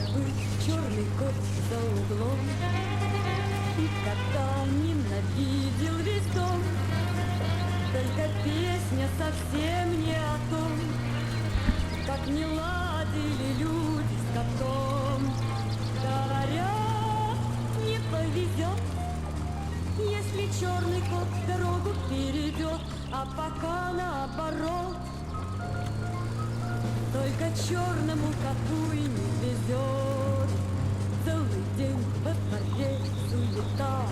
забыт черный кот за углом, и кота ненавидел весь дом. Только песня совсем не о том, как не ладили люди с котом. Говорят, не повезет, если черный кот дорогу перейдет, а пока наоборот. Только черному коту и не везет. Целый день во дворе суета,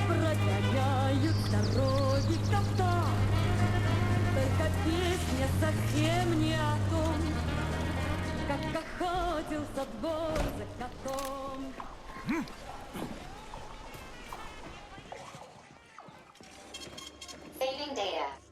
прогоняют с дороги кота. Только песня совсем не о том, как охотился двор за котом. Saving data.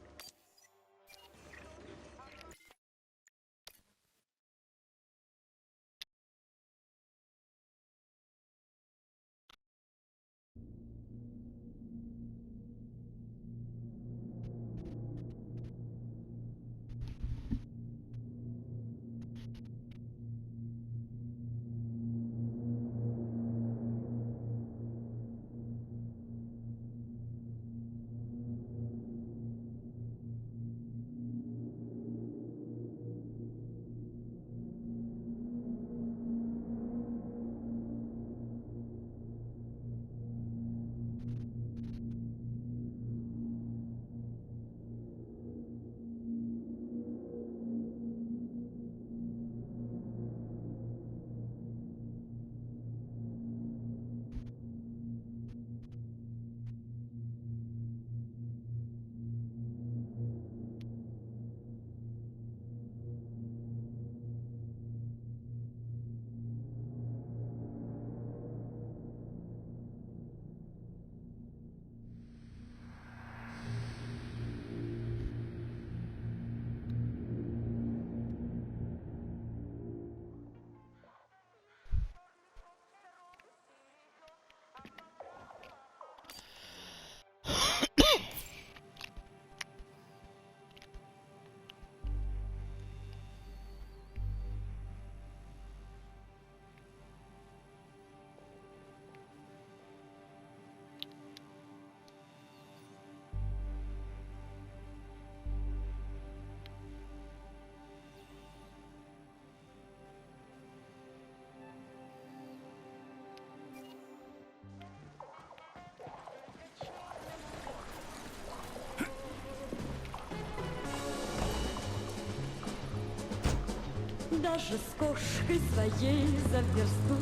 Даже с кошкой своей за версту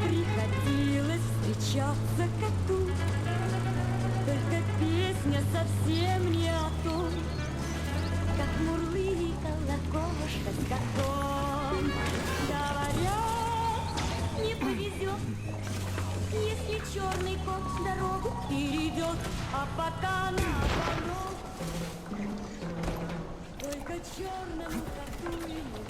приходилось встречаться коту. Только песня совсем не о том, как мурлыкала кошка с котом. Говорят, не повезет, если черный кот дорогу перейдет, а пока наоборот. Только черному коту и не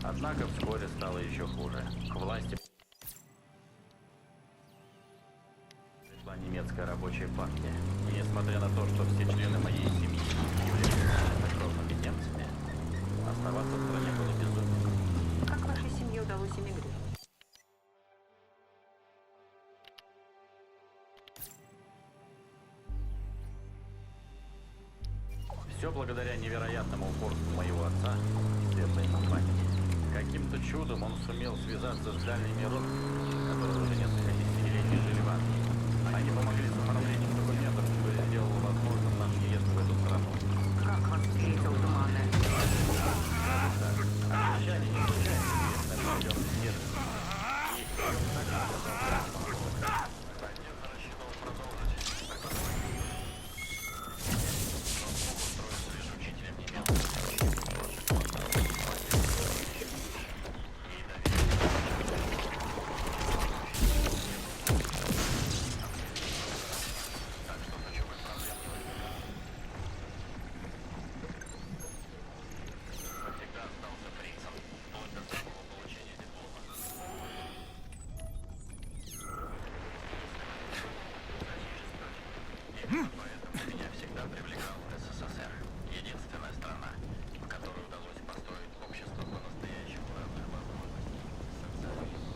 Однако вскоре стало еще хуже. К власти была немецкая рабочая партия. И несмотря на то, что все члены моей семьи являлись кровными немцами, оставаться в стране было безумием. Как вашей семье удалось эмигрировать? Все благодаря невероятному упорству моего отца и светлой компании. Каким-то чудом он сумел связаться с дальними родственниками, которые уже несколько десятилетий жили в Англии. Они помогли с оформлением документов, что сделало возможным наш въезд в эту страну. Как вас встретил туманный? Англичане не случайно известны определенным исследованием. И конечно, рассчитывал продолжить. Устроиться лишь учителем немецкого. Навсегда остался принцем, вплоть до самого получения диплома. Именно поэтому меня всегда привлекал СССР. Единственная страна, в которой удалось построить общество по-настоящему равных возможностей. Социализм.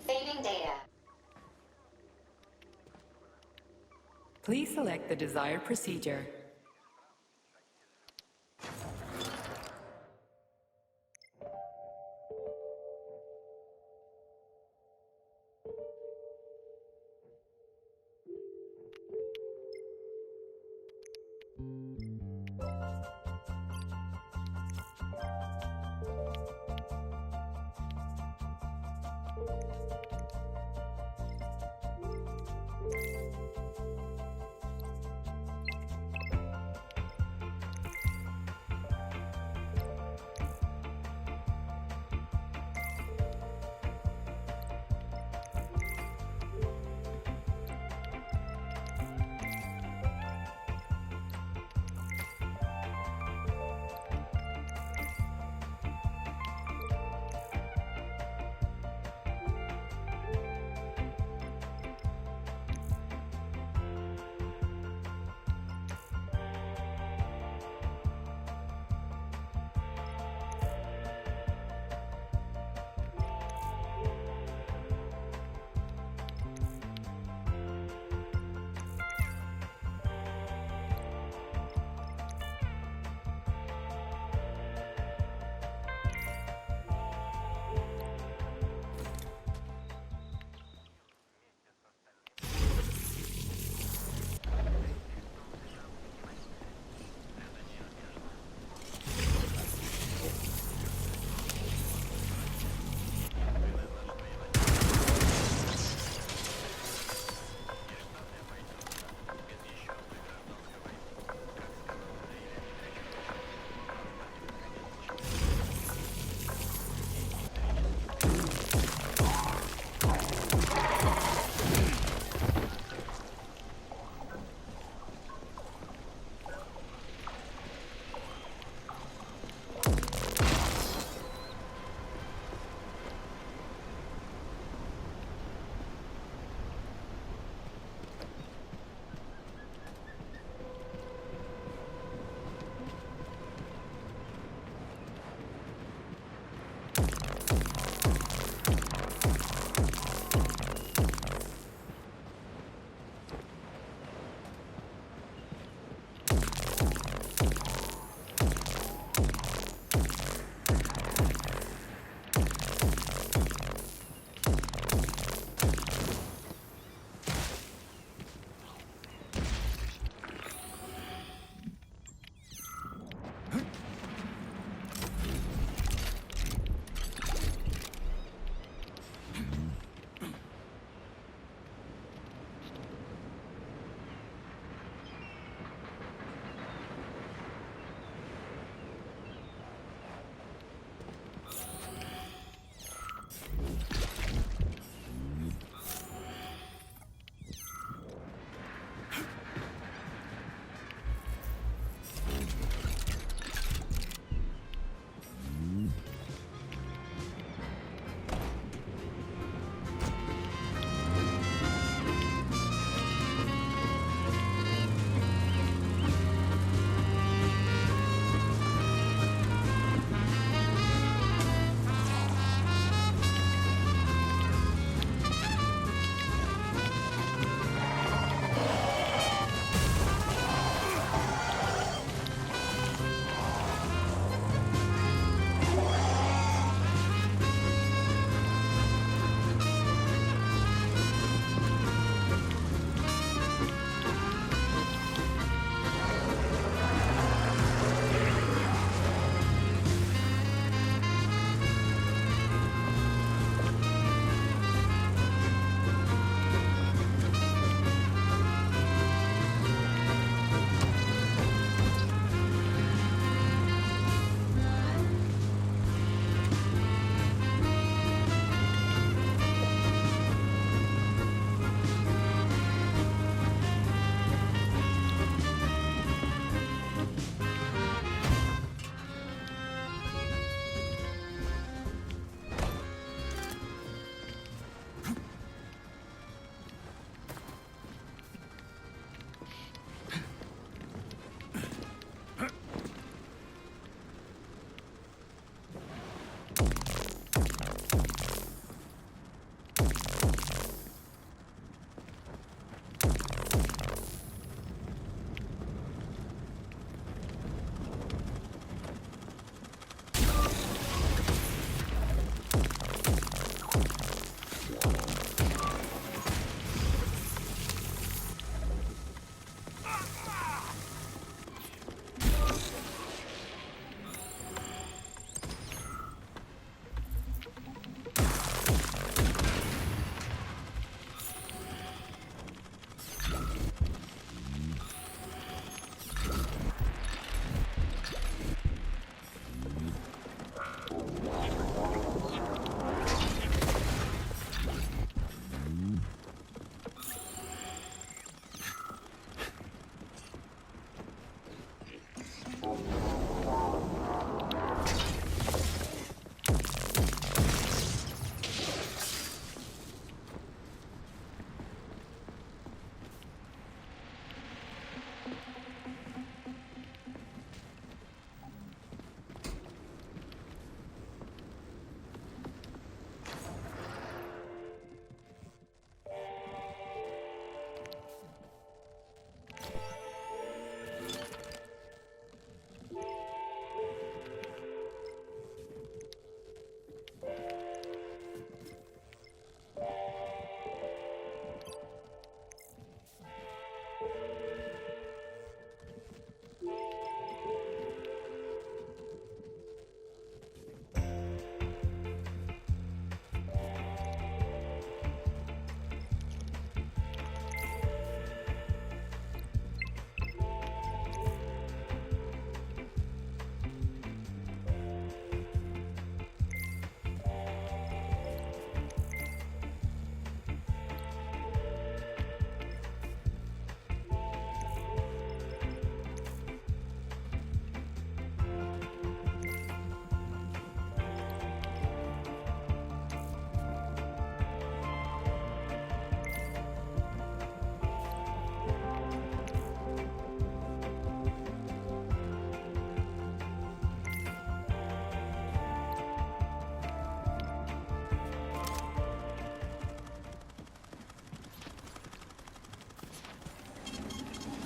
Saving data. Please select the desired procedure.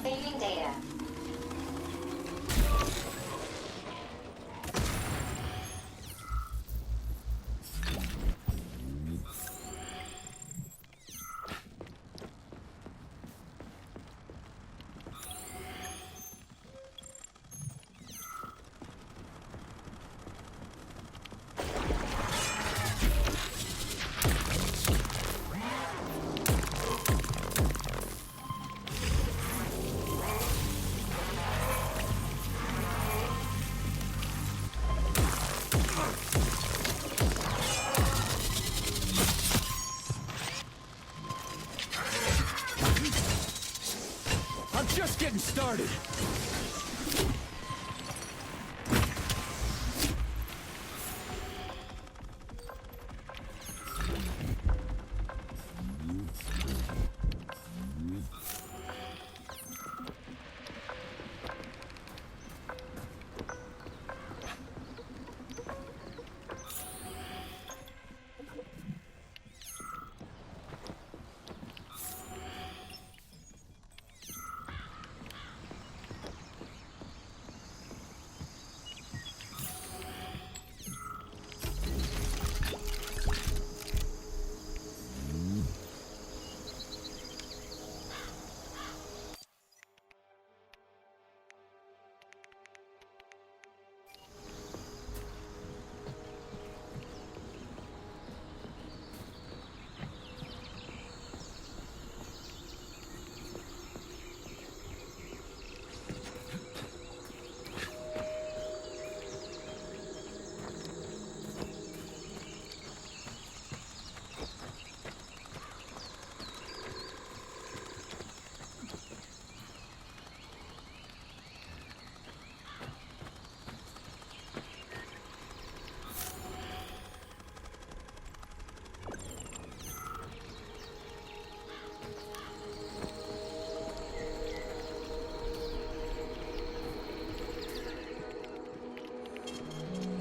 Saving data. I'm just getting started.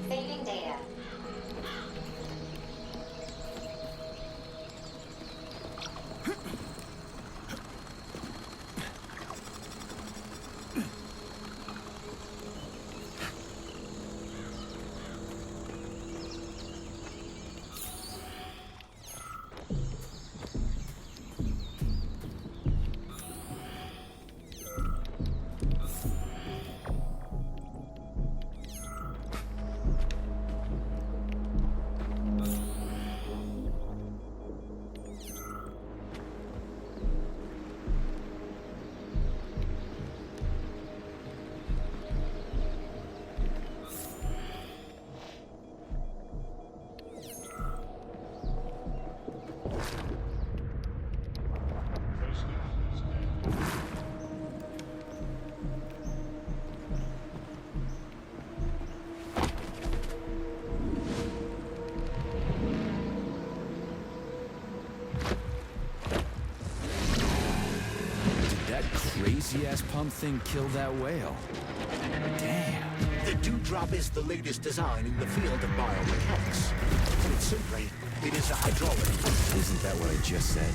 Saving data. That crazy-ass pump thing killed that whale. Damn. The Dewdrop is the latest design in the field of biomechanics. Put simply, it is a hydraulic. Isn't that what I just said?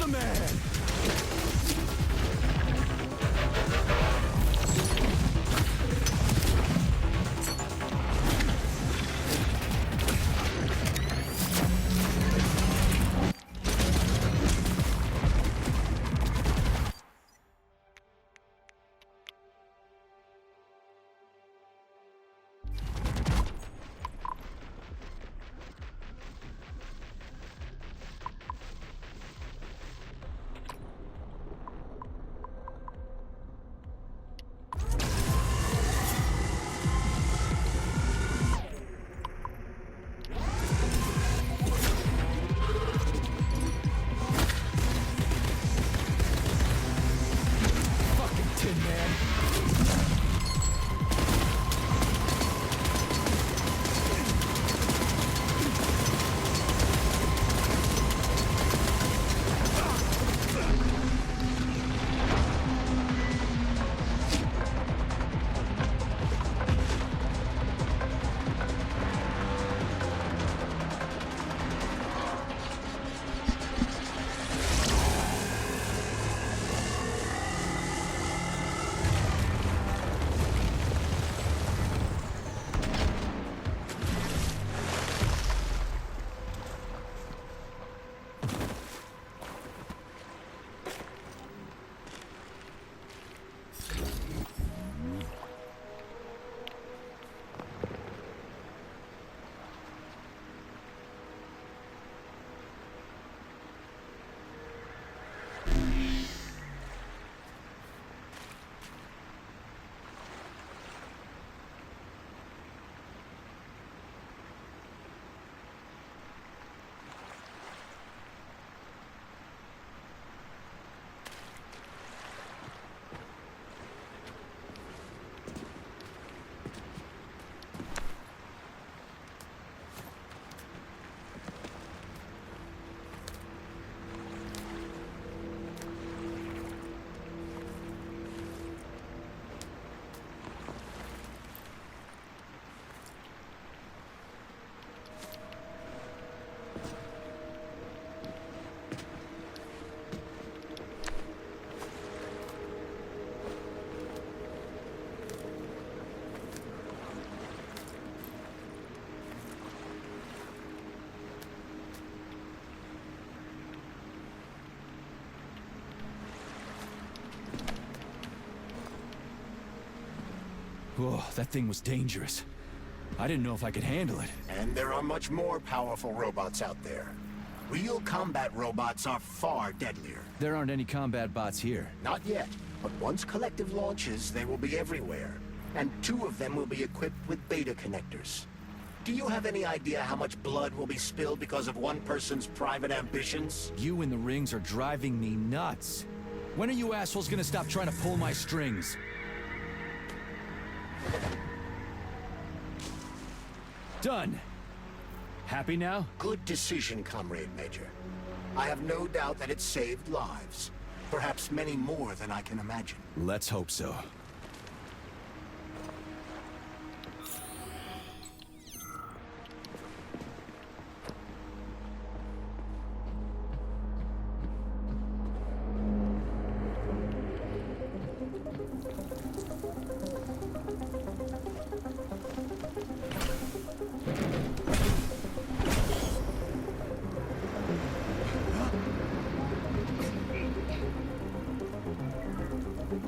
the man! Fucking Tin Man. Whoa, that thing was dangerous. I didn't know if I could handle it. And there are much more powerful robots out there. Real combat robots are far deadlier. There aren't any combat bots here. Not yet, but once Collective launches, they will be everywhere. And 2 of them will be equipped with beta connectors. Do you have any idea how much blood will be spilled because of one person's private ambitions? You in the rings are driving me nuts. When are you assholes gonna stop trying to pull my strings? Done. Happy now? Good decision, Comrade Major. I have no doubt that it saved lives. Perhaps many more than I can imagine. Let's hope so.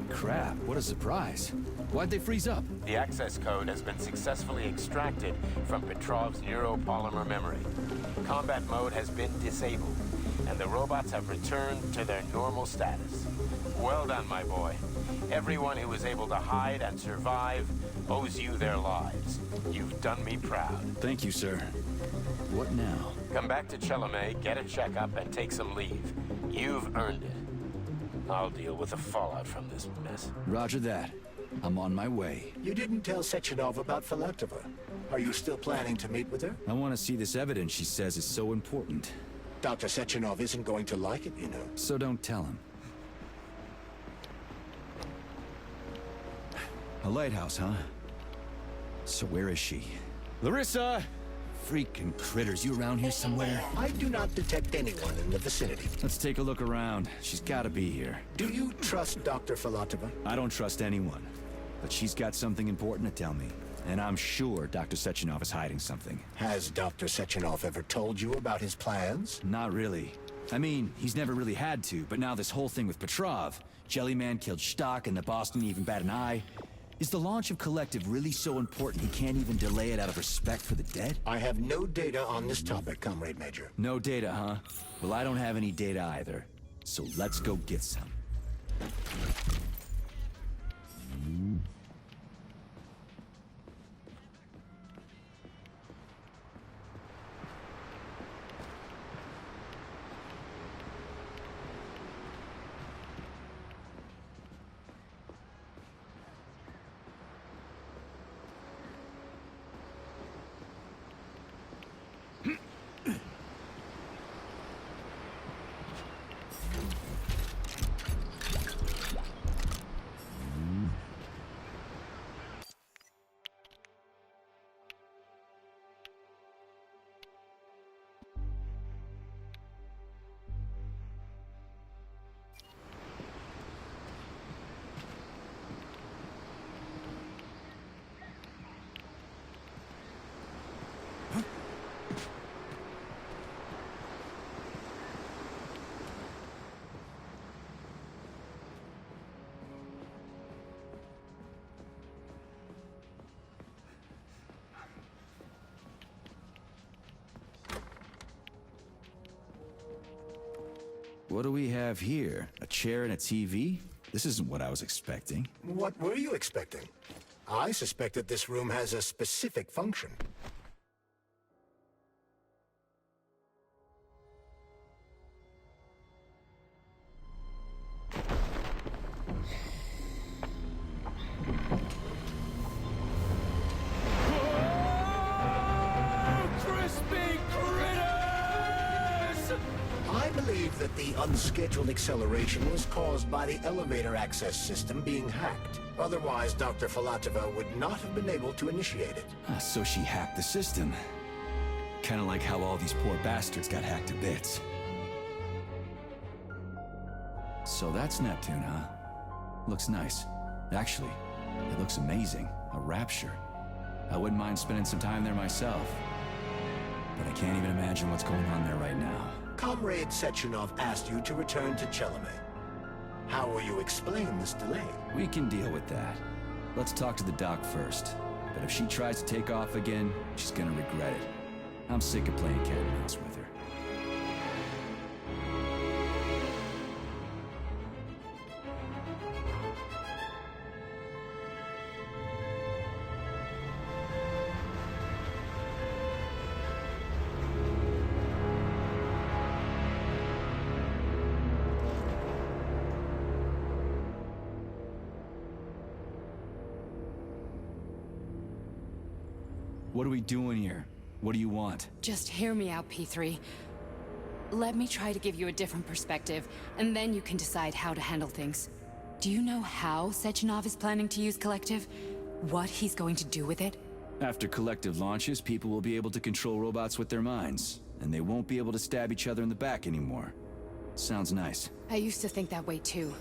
Crap, what a surprise. Why'd they freeze up? The access code has been successfully extracted from Petrov's neuropolymer memory. Combat mode has been disabled, and the robots have returned to their normal status. Well done, my boy. Everyone who was able to hide and survive owes you their lives. You've done me proud. Thank you, sir. What now? Come back to Chelomey, get a checkup, and take some leave. You've earned it. I'll deal with the fallout from this mess. Roger that. I'm on my way. You didn't tell Sechenov about Filatova. Are you still planning to meet with her? I want to see this evidence she says is so important. Dr. Sechenov isn't going to like it, you know. So don't tell him. A lighthouse, huh? So where is she? Larissa! Freaking critters, you around here somewhere? I do not detect anyone in the vicinity. Let's take a look around. She's gotta be here. Do you trust Dr. Filatova? I don't trust anyone. But she's got something important to tell me. And I'm sure Dr. Sechenov is hiding something. Has Dr. Sechenov ever told you about his plans? Not really. I mean, he's never really had to, but now this whole thing with Petrov, Jellyman killed Stock and the boss didn't even bat an eye. Is the launch of Collective really so important he can't even delay it out of respect for the dead? I have no data on this topic, Comrade Major. No data, huh? Well, I don't have any data either. So let's go get some. What do we have here? A chair and a TV? This isn't what I was expecting. What were you expecting? I suspected this room has a specific function. I believe that the unscheduled acceleration was caused by the elevator access system being hacked. Otherwise, Dr. Filatova would not have been able to initiate it. So she hacked the system. Kinda like how all these poor bastards got hacked to bits. So that's Neptune, huh? Looks nice. Actually, it looks amazing. A rapture. I wouldn't mind spending some time there myself. But I can't even imagine what's going on there right now. Comrade Sechenov asked you to return to Chelome. How will you explain this delay? We can deal with that. Let's talk to the doc first. But if she tries to take off again, she's gonna regret it. I'm sick of playing cat and mouse with her. What are we doing here? What do you want? Just hear me out, P3. Let me try to give you a different perspective, and then you can decide how to handle things. Do you know how Sechenov is planning to use Collective? What he's going to do with it? After Collective launches, people will be able to control robots with their minds, and they won't be able to stab each other in the back anymore. Sounds nice. I used to think that way too,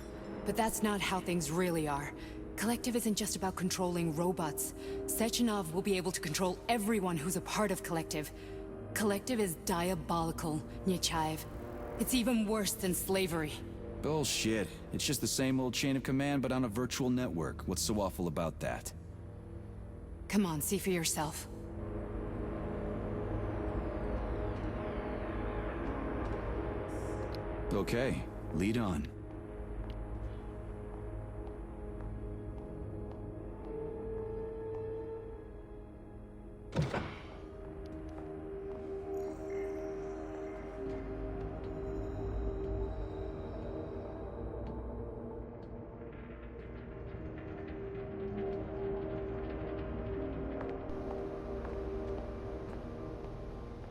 but that's not how things really are. Collective isn't just about controlling robots. Sechenov will be able to control everyone who's a part of Collective. Collective is diabolical, Nechayev. It's even worse than slavery. Bullshit. It's just the same old chain of command, but on a virtual network. What's so awful about that? Come on, see for yourself. Okay, lead on.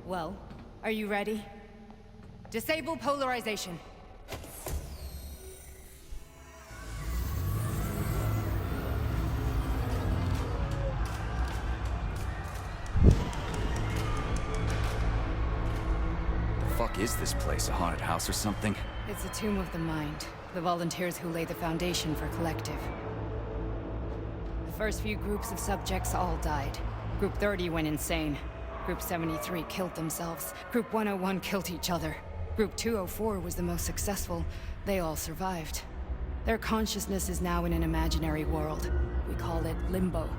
Well, are you ready? Disable polarization. is this place? A haunted house or something? It's a tomb of the mind. The volunteers who laid the foundation for Collective. The first few groups of subjects all died. Group 30 went insane. Group 73 killed themselves. Group 101 killed each other. Group 204 was the most successful. They all survived. Their consciousness is now in an imaginary world. We call it Limbo.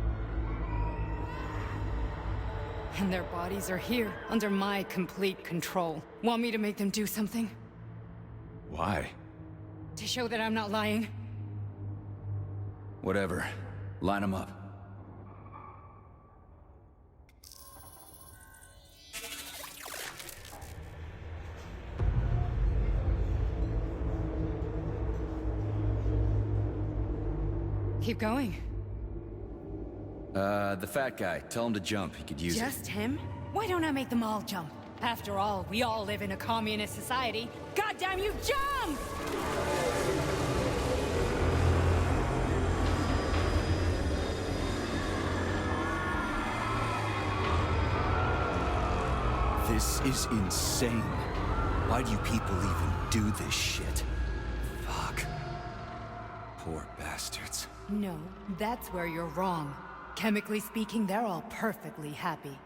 And their bodies are here, under my complete control. Want me to make them do something? Why? To show that I'm not lying? Whatever. Line them up. Keep going. The fat guy. Tell him to jump. He could use it. Just him? Why don't I make them all jump? After all, we all live in a communist society. Goddamn you, jump! This is insane. Why do you people even do this shit? Fuck. Poor bastards. No, that's where you're wrong. Chemically speaking, they're all perfectly happy.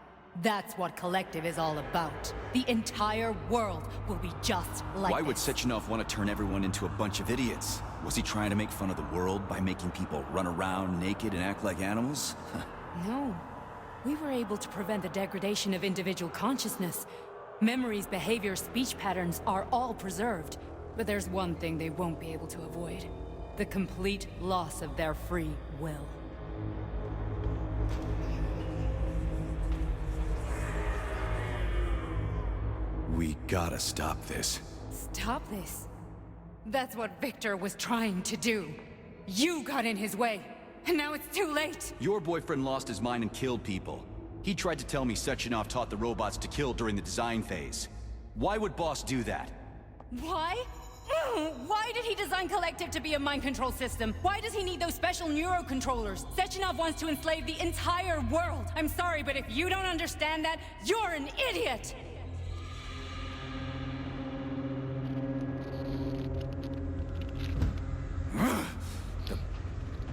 That's what Collective is all about. The entire world will be just like Why would this. Sechenov want to turn everyone into a bunch of idiots? Was he trying to make fun of the world by making people run around naked and act like animals? No. We were able to prevent the degradation of individual consciousness. Memories, behavior, speech patterns are all preserved. But there's one thing they won't be able to avoid. The complete loss of their free will. We gotta stop this. Stop this. That's what Victor was trying to do. You got in his way, and now it's too late. Your boyfriend lost his mind and killed people. He tried to tell me Sechenov taught the robots to kill during the design phase. Why would Boss do that? Why? Why did he design Collective to be a mind control system? Why does he need those special neurocontrollers? Sechenov wants to enslave the entire world. I'm sorry, but if you don't understand that, you're an idiot! The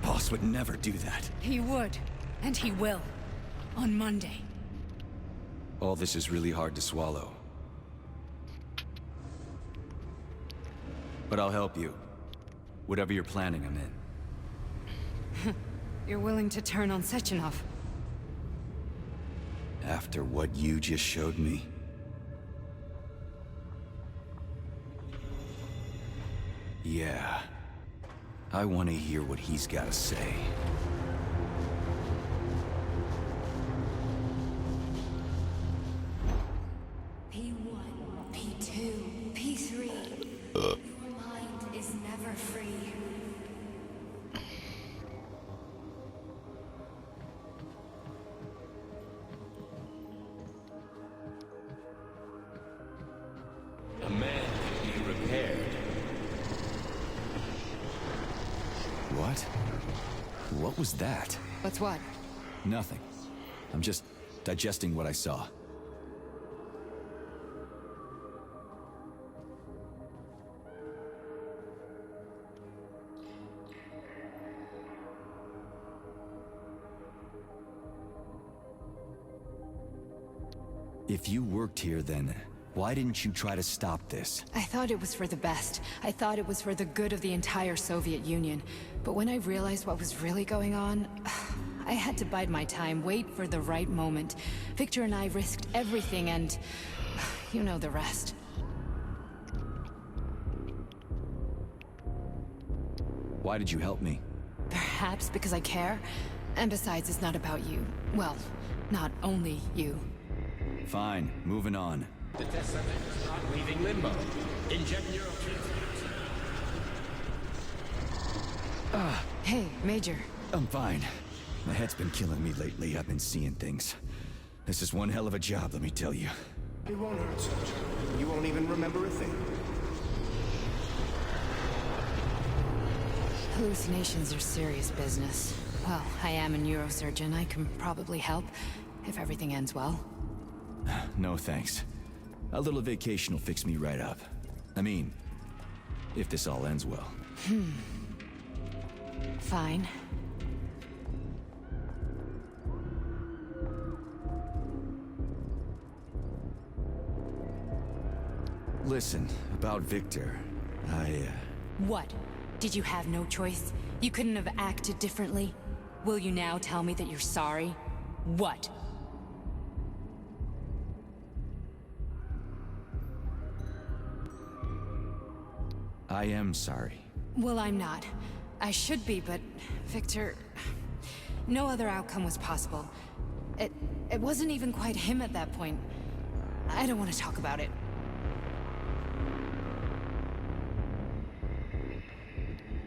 boss would never do that. He would, and he will. On Monday. All this is really hard to swallow. But I'll help you. Whatever you're planning, I'm in. You're willing to turn on Sechenov? After what you just showed me? Yeah. I want to hear what he's got to say. P1, P2, P3. Your mind is never free. A man can be repaired. What? What was that? What's what? Nothing. I'm just digesting what I saw. If you worked here, then why didn't you try to stop this? I thought it was for the best. I thought it was for the good of the entire Soviet Union. But when I realized what was really going on, I had to bide my time, wait for the right moment. Victor and I risked everything and... you know the rest. Why did you help me? Perhaps because I care. And besides, it's not about you. Well, not only you. Fine, moving on. The test subject is not leaving limbo. Inject neurotransmitters. Hey, Major. I'm fine. My head's been killing me lately. I've been seeing things. This is one hell of a job, let me tell you. It won't hurt, Sergeant. You won't even remember a thing. Hallucinations are serious business. Well, I am a neurosurgeon. I can probably help, if everything ends well. No thanks. A little vacation will fix me right up. I mean, if this all ends well. Fine. Listen, about Victor, What? Did you have no choice? You couldn't have acted differently? Will you now tell me that you're sorry? What? I am sorry. Well, I'm not. I should be, but Victor... No other outcome was possible. It wasn't even quite him at that point. I don't want to talk about it.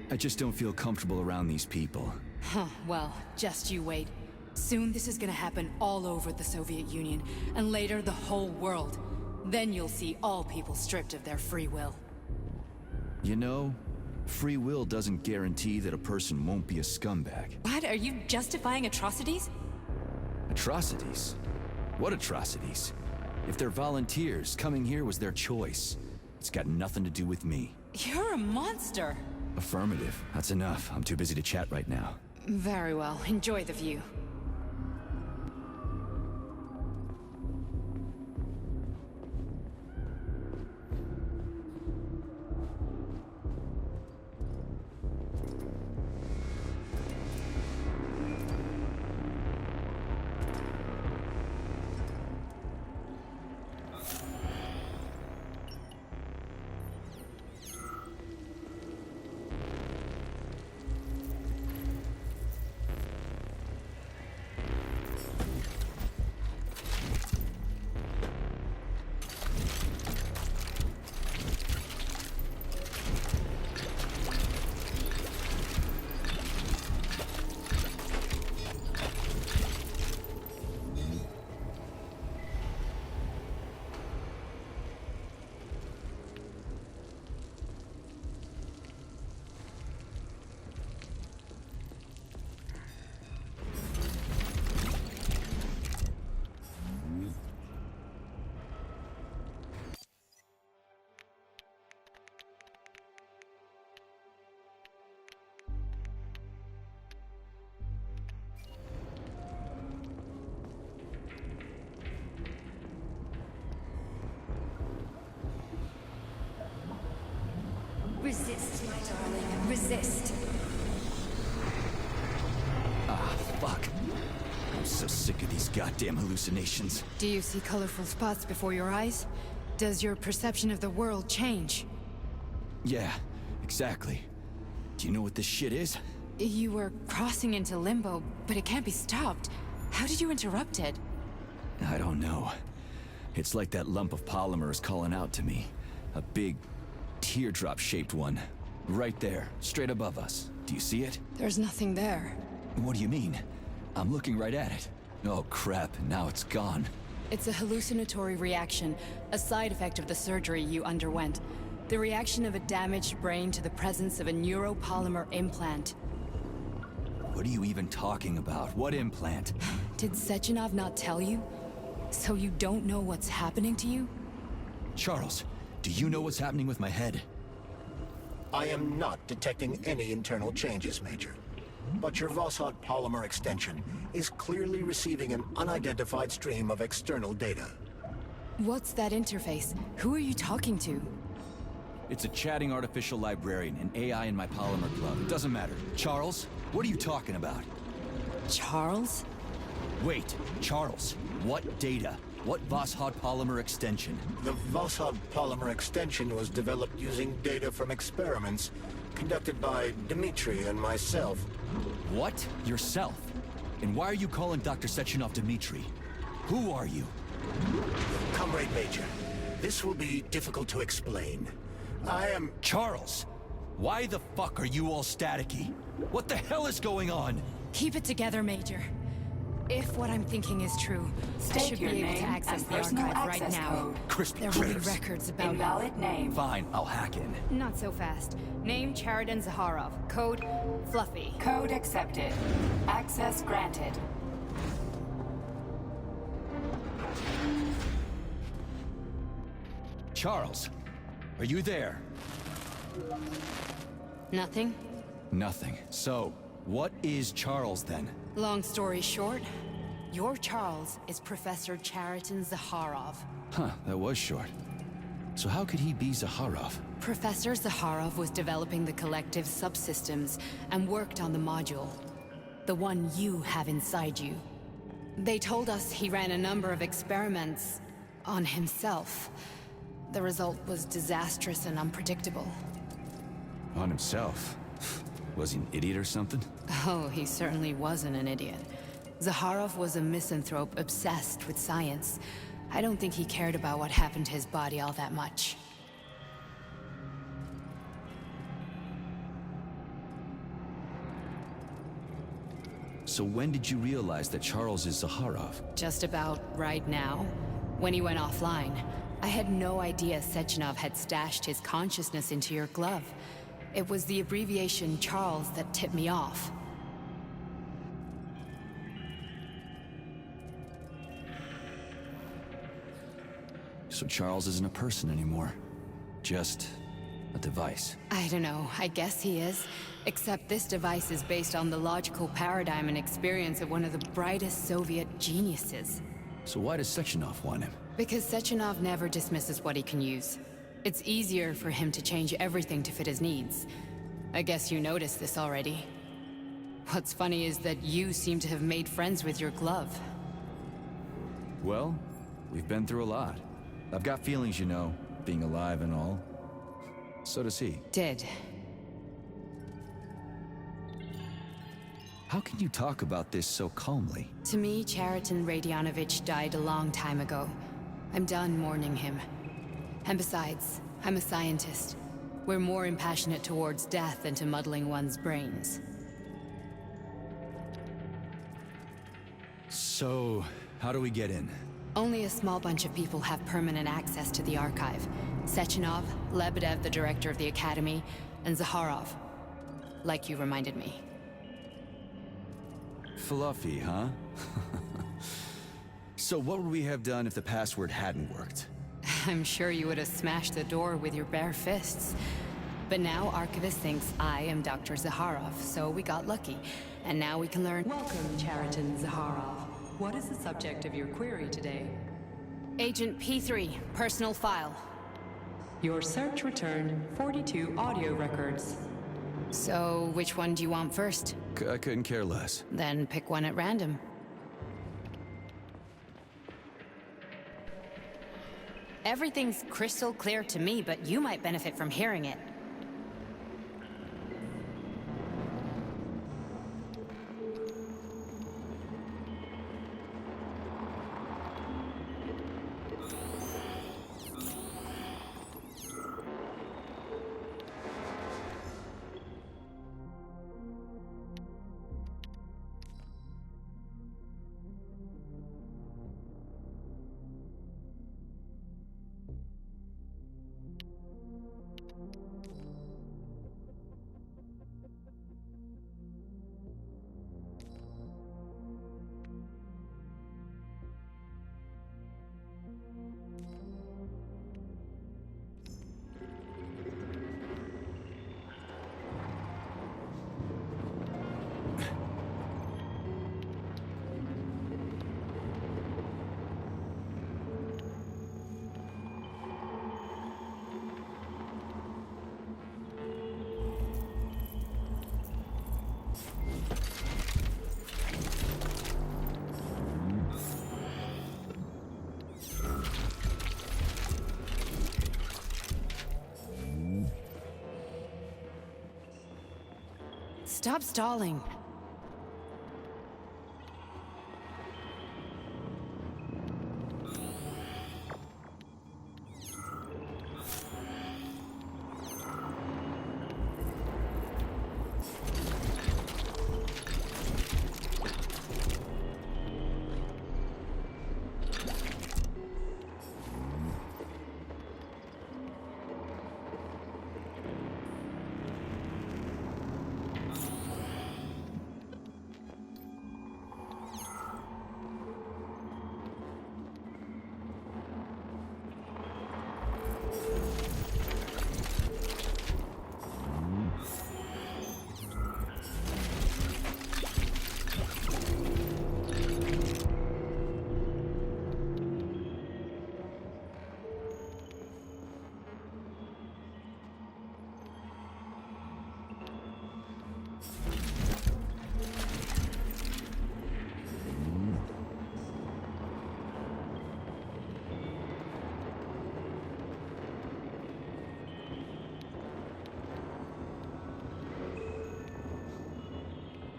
I just don't feel comfortable around these people. Huh, well, just you wait. Soon this is gonna happen all over the Soviet Union, and later the whole world. Then you'll see all people stripped of their free will. You know, free will doesn't guarantee that a person won't be a scumbag. What? Are you justifying atrocities? Atrocities? What atrocities? If they're volunteers, coming here was their choice. It's got nothing to do with me. You're a monster! Affirmative. That's enough. I'm too busy to chat right now. Very well. Enjoy the view. Resist, my darling. Resist. Ah, fuck. I'm so sick of these goddamn hallucinations. Do you see colorful spots before your eyes? Does your perception of the world change? Yeah, exactly. Do you know what this shit is? You were crossing into limbo, but it can't be stopped. How did you interrupt it? I don't know. It's like that lump of polymer is calling out to me. A big, teardrop-shaped one. Right there, straight above us. Do you see it? There's nothing there. What do you mean? I'm looking right at it. Oh crap, now it's gone. It's a hallucinatory reaction, a side effect of the surgery you underwent. The reaction of a damaged brain to the presence of a neuropolymer implant. What are you even talking about? What implant? Did Sechenov not tell you? So you don't know what's happening to you? Charles, do you know what's happening with my head? I am not detecting any internal changes, Major. But your Voshod polymer extension is clearly receiving an unidentified stream of external data. What's that interface? Who are you talking to? It's a chatting artificial librarian, an AI in my polymer glove. It doesn't matter. Charles, what are you talking about? Charles? Wait, Charles, what data? What Voshod polymer extension? The Voshod polymer extension was developed using data from experiments conducted by Dmitri and myself. What? Yourself? And why are you calling Dr. Sechenov Dmitri? Who are you? Comrade Major, this will be difficult to explain. I am... Charles! Why the fuck are you all staticky? What the hell is going on? Keep it together, Major. If what I'm thinking is true, I should be able to access the archive right now. Crispy There will be critters. records about Invalid name. Fine, I'll hack in. Not so fast. Name Cheridan Zaharov. Code Fluffy. Code accepted. Access granted. Charles, are you there? Nothing? Nothing. So, what is Charles then? Long story short, your Charles is Professor Chariton Zakharov. Huh, that was short. So how could he be Zakharov? Professor Zakharov was developing the Collective subsystems and worked on the module. The one you have inside you. They told us he ran a number of experiments on himself. The result was disastrous and unpredictable. On himself? Was he an idiot or something? Oh, he certainly wasn't an idiot. Zakharov was a misanthrope obsessed with science. I don't think he cared about what happened to his body all that much. So when did you realize that Charles is Zakharov? Just about right now. When he went offline, I had no idea Sechenov had stashed his consciousness into your glove. It was the abbreviation Charles that tipped me off. So Charles isn't a person anymore. Just a device. I don't know, I guess he is. Except this device is based on the logical paradigm and experience of one of the brightest Soviet geniuses. So why does Sechenov want him? Because Sechenov never dismisses what he can use. It's easier for him to change everything to fit his needs. I guess you noticed this already. What's funny is that you seem to have made friends with your glove. Well, we've been through a lot. I've got feelings, you know, being alive and all. So does he. Did. How can you talk about this so calmly? To me, Chariton Radionovich died a long time ago. I'm done mourning him. And besides, I'm a scientist. We're more impassionate towards death than to muddling one's brains. So, how do we get in? Only a small bunch of people have permanent access to the archive. Sechenov, Lebedev, the director of the Academy, and Zakharov. Like you reminded me. Fluffy, huh? So what would we have done if the password hadn't worked? I'm sure you would have smashed the door with your bare fists. But now Archivist thinks I am Dr. Zakharov, so we got lucky. And now we can learn— Welcome, Chariton Zakharov. What is the subject of your query today? Agent P3, personal file. Your search returned 42 audio records. So, which one do you want first? I couldn't care less. Then pick one at random. Everything's crystal clear to me, but you might benefit from hearing it. Stop stalling.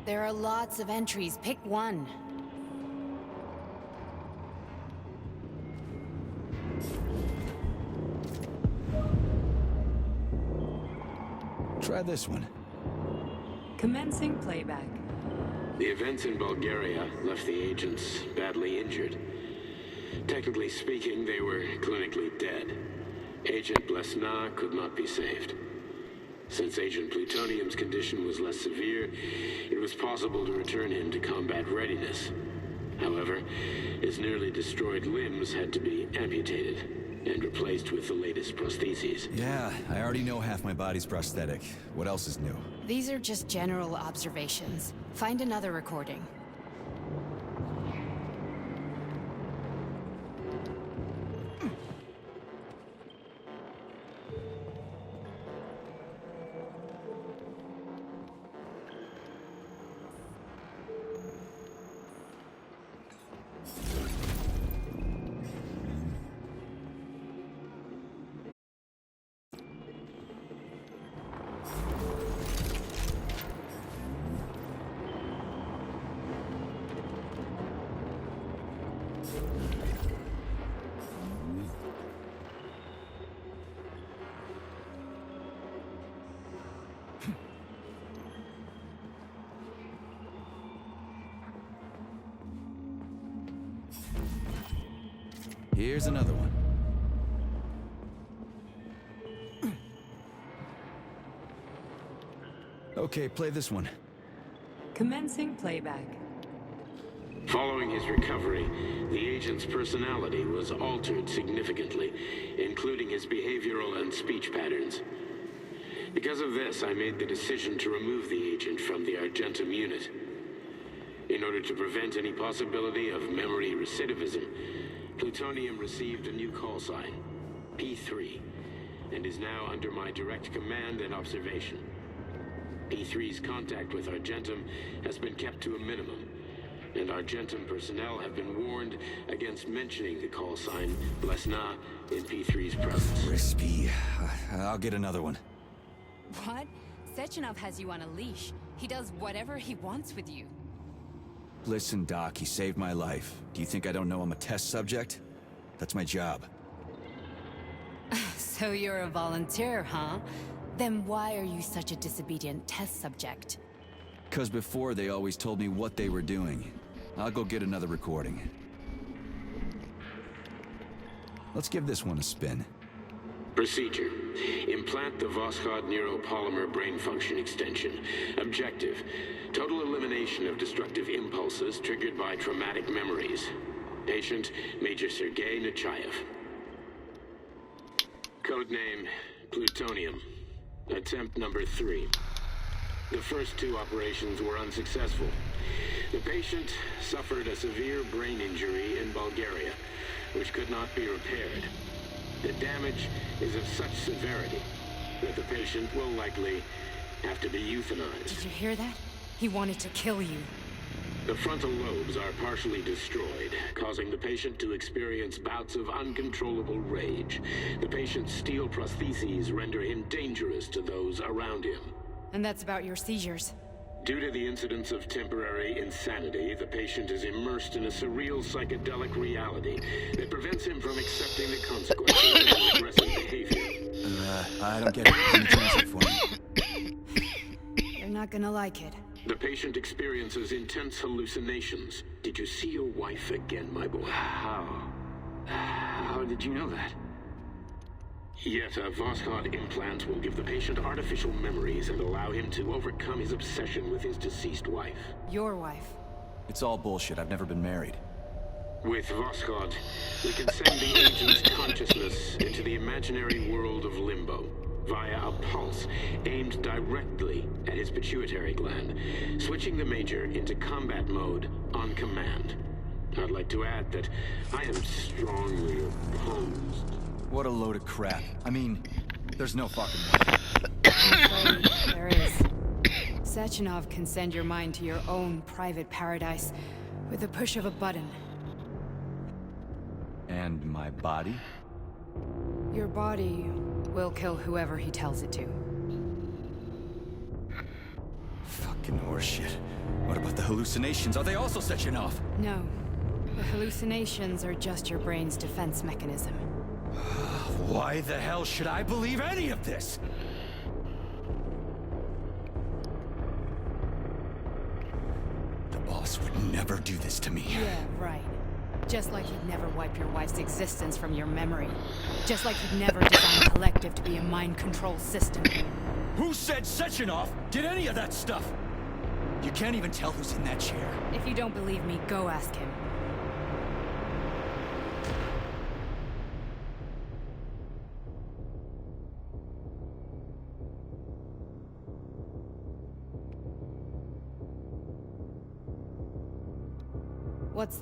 There are lots of entries. Pick one. Try this one. Commencing playback. The events in Bulgaria left the agents badly injured. Technically speaking, they were clinically dead. Agent Blesna could not be saved. Since Agent Plutonium's condition was less severe, it was possible to return him to combat readiness. However, his nearly destroyed limbs had to be amputated and replaced with the latest prostheses. Yeah, I already know half my body's prosthetic. What else is new? These are just general observations. Find another recording. Here's another one. Okay, play this one. Commencing playback. Following his recovery, the agent's personality was altered significantly, including his behavioral and speech patterns. Because of this, I made the decision to remove the agent from the Argentum unit. In order to prevent any possibility of memory recidivism, Plutonium received a new call sign, P3, and is now under my direct command and observation. P3's contact with Argentum has been kept to a minimum, and Argentum personnel have been warned against mentioning the call sign Blesna in P3's presence. Crispy. I'll get another one. What? Sechenov has you on a leash. He does whatever he wants with you. Listen, Doc, he saved my life. Do you think I don't know I'm a test subject? That's my job. So you're a volunteer, huh? Then why are you such a disobedient test subject? 'Cause before they always told me what they were doing. I'll go get another recording. Let's give this one a spin. Procedure. Implant the Voskhod neuropolymer brain function extension. Objective. Total elimination of destructive impulses triggered by traumatic memories. Patient, Major Sergei Nechayev. Codename, Plutonium. Attempt number 3. The first 2 operations were unsuccessful. The patient suffered a severe brain injury in Bulgaria, which could not be repaired. The damage is of such severity that the patient will likely have to be euthanized. Did you hear that? He wanted to kill you. The frontal lobes are partially destroyed, causing the patient to experience bouts of uncontrollable rage. The patient's steel prostheses render him dangerous to those around him. And that's about your seizures. Due to the incidence of temporary insanity, the patient is immersed in a surreal psychedelic reality that prevents him from accepting the consequences of his aggressive behavior. I don't get it. Can you translate for me? You're not gonna like it. The patient experiences intense hallucinations. Did you see your wife again, my boy? How did you know that? Yet a Voskhod implant will give the patient artificial memories and allow him to overcome his obsession with his deceased wife. Your wife. It's all bullshit. I've never been married. With Voskhod, we can send the agent's consciousness into the imaginary world of Limbo via a pulse aimed directly at his pituitary gland, switching the Major into combat mode on command. I'd like to add that I am strongly opposed. What a load of crap. I mean, there's no fucking way. I'm afraid there is. Sechenov can send your mind to your own private paradise with the push of a button. And my body? Your body will kill whoever he tells it to. Fucking horseshit. What about the hallucinations? Are they also Sechenov? No. The hallucinations are just your brain's defense mechanism. Why the hell should I believe any of this? The boss would never do this to me. Yeah, right. Just like he'd never wipe your wife's existence from your memory. Just like he'd never design Collective to be a mind control system. Who said Sechenov did any of that stuff? You can't even tell who's in that chair. If you don't believe me, go ask him. What's